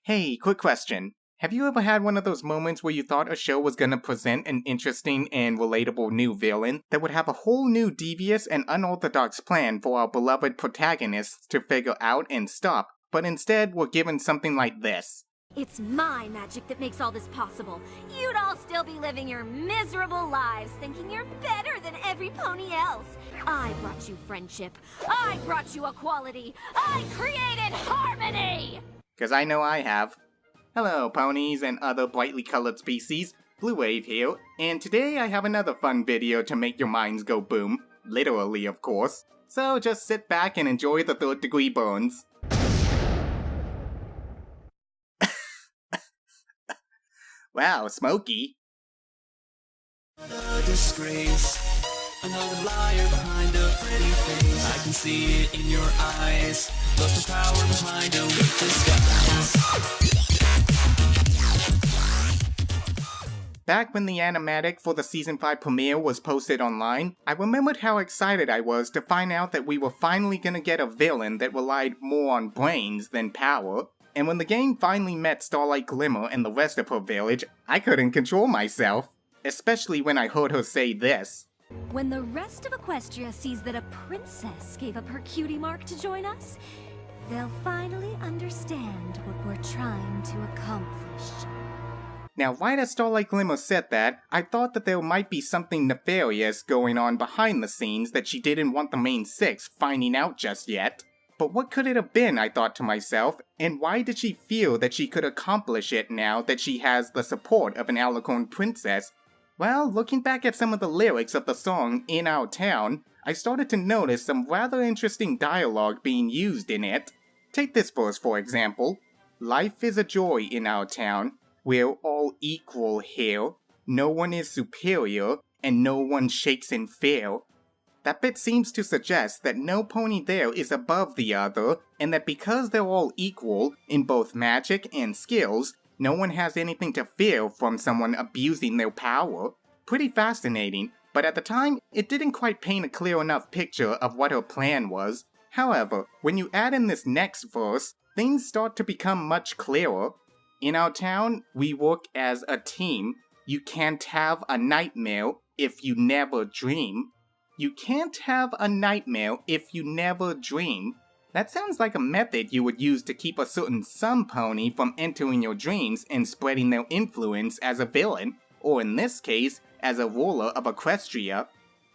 Hey, quick question. Have you ever had one of those moments where you thought a show was gonna present an interesting and relatable new villain that would have a whole new devious and unorthodox plan for our beloved protagonists to figure out and stop, but instead we're given something like this? It's my magic that makes all this possible. You'd all still be living your miserable lives thinking you're better than every pony else. I brought you friendship. I brought you equality. I created harmony! 'Cause I know I have. Hello, ponies and other brightly colored species. Blue Wave here, and today I have another fun video to make your minds go boom. Literally, of course. So just sit back and enjoy the third-degree burns. Wow, smoky. A disgrace, another liar behind a pretty face. I can see it in your eyes. Lost the power behind a weak disguise. Back when the animatic for the Season 5 premiere was posted online, I remembered how excited I was to find out that we were finally gonna get a villain that relied more on brains than power. And when the game finally met Starlight Glimmer and the rest of her village, I couldn't control myself. Especially when I heard her say this. When the rest of Equestria sees that a princess gave up her cutie mark to join us, they'll finally understand what we're trying to accomplish. Now, right as Starlight Glimmer said that, I thought that there might be something nefarious going on behind the scenes that she didn't want the main six finding out just yet. But what could it have been, I thought to myself, and why did she feel that she could accomplish it now that she has the support of an Alicorn princess? Well, looking back at some of the lyrics of the song In Our Town, I started to notice some rather interesting dialogue being used in it. Take this verse for example. Life is a joy in our town. We're all equal here. No one is superior, and no one shakes in fear. That bit seems to suggest that no pony there is above the other, and that because they're all equal in both magic and skills, no one has anything to fear from someone abusing their power. Pretty fascinating, but at the time, it didn't quite paint a clear enough picture of what her plan was. However, when you add in this next verse, things start to become much clearer. In our town, we work as a team. You can't have a nightmare if you never dream. You can't have a nightmare if you never dream. That sounds like a method you would use to keep a certain sun pony from entering your dreams and spreading their influence as a villain, or in this case, as a ruler of Equestria.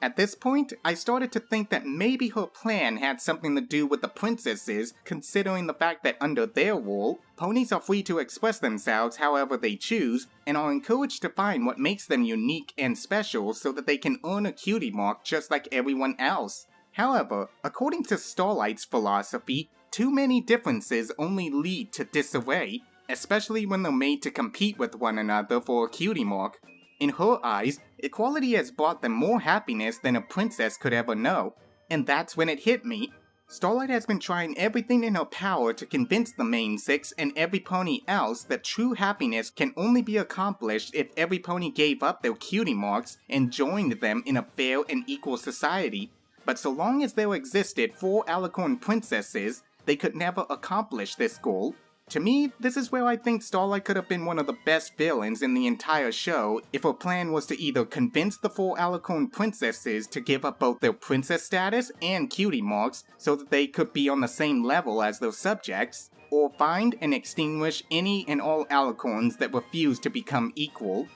At this point, I started to think that maybe her plan had something to do with the princesses, considering the fact that under their rule, ponies are free to express themselves however they choose, and are encouraged to find what makes them unique and special so that they can earn a cutie mark just like everyone else. However, according to Starlight's philosophy, too many differences only lead to disarray, especially when they're made to compete with one another for a cutie mark. In her eyes, equality has brought them more happiness than a princess could ever know. And that's when it hit me. Starlight has been trying everything in her power to convince the main six and every pony else that true happiness can only be accomplished if every pony gave up their cutie marks and joined them in a fair and equal society. But so long as there existed 4 Alicorn princesses, they could never accomplish this goal. To me, this is where I think Starlight could have been one of the best villains in the entire show if her plan was to either convince the 4 Alicorn princesses to give up both their princess status and cutie marks so that they could be on the same level as their subjects, or find and extinguish any and all Alicorns that refuse to become equal.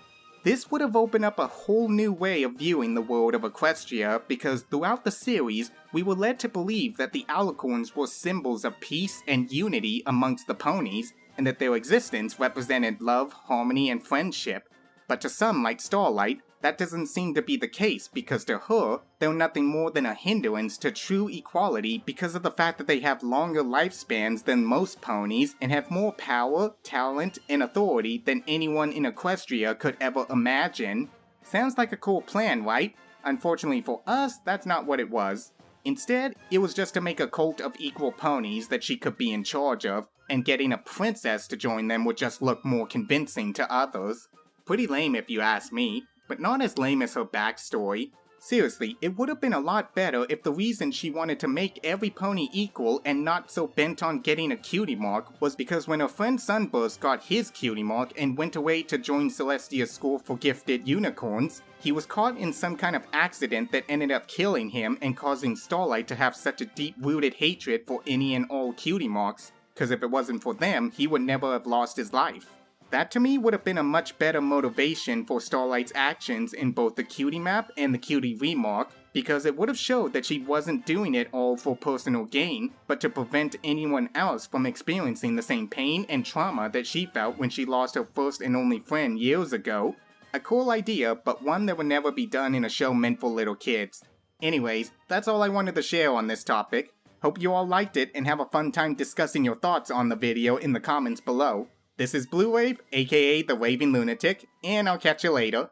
This would have opened up a whole new way of viewing the world of Equestria because throughout the series, we were led to believe that the Alicorns were symbols of peace and unity amongst the ponies, and that their existence represented love, harmony, and friendship. But to some like Starlight, that doesn't seem to be the case because to her, they're nothing more than a hindrance to true equality because of the fact that they have longer lifespans than most ponies and have more power, talent, and authority than anyone in Equestria could ever imagine. Sounds like a cool plan, right? Unfortunately for us, that's not what it was. Instead, it was just to make a cult of equal ponies that she could be in charge of, and getting a princess to join them would just look more convincing to others. Pretty lame if you ask me, but not as lame as her backstory. Seriously, it would have been a lot better if the reason she wanted to make every pony equal and not so bent on getting a cutie mark was because when her friend Sunburst got his cutie mark and went away to join Celestia's school for gifted unicorns, he was caught in some kind of accident that ended up killing him and causing Starlight to have such a deep-rooted hatred for any and all cutie marks, cause if it wasn't for them, he would never have lost his life. That to me would have been a much better motivation for Starlight's actions in both the cutie map and the cutie remark, because it would have showed that she wasn't doing it all for personal gain, but to prevent anyone else from experiencing the same pain and trauma that she felt when she lost her first and only friend years ago. A cool idea, but one that would never be done in a show meant for little kids. Anyways, that's all I wanted to share on this topic. Hope you all liked it and have a fun time discussing your thoughts on the video in the comments below. This is Blue Wave, aka the Raving Lunatic, and I'll catch you later.